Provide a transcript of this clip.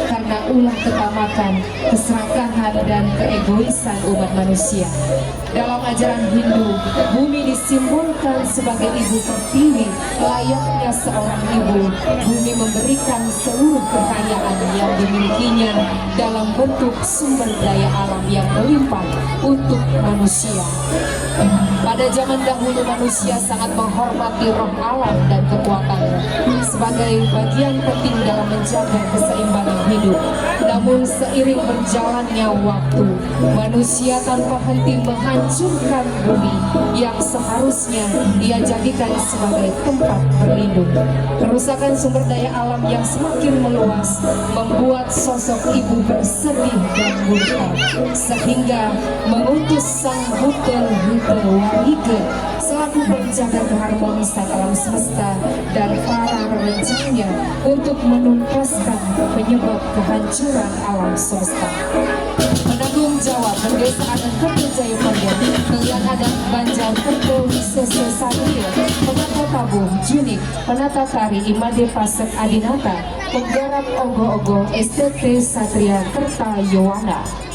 karena ulah ketamatan, keserakahan, dan keegoisan umat manusia. Dalam ajaran Hindu, bumi disimbolkan sebagai ibu pertiwi. Layaknya seorang ibu, bumi memberikan seluruh kekayaan yang dimilikinya dalam bentuk sumber daya alam yang melimpah untuk manusia. Pada zaman dahulu manusia sangat menghormati roh alam dan kekuatannya sebagai bagian penting dalam menjaga keseimbangan hidup. Namun seiring berjalannya waktu, manusia tanpa henti menghancurkan bumi yang seharusnya ia jadikan sebagai tempat berlindung. Kerusakan sumber daya alam yang semakin meluas membuat sosok ibu bersedih dan murka, sehingga mengutus sang Warike selaku penjaga keharmonisan alam semesta dan para rencanya untuk menuntaskan penyebab kehancuran alam semesta. Penanggung jawab Perdesaan Kerto Jaya Pandan, Kalian Adat Banjar Kerto Wisese Satrio, Penata Tabuh Junik, Penata Tari Imade Pasek Adinata, Penggarap Ogo-Ogo STT Satria Kerta Yowana.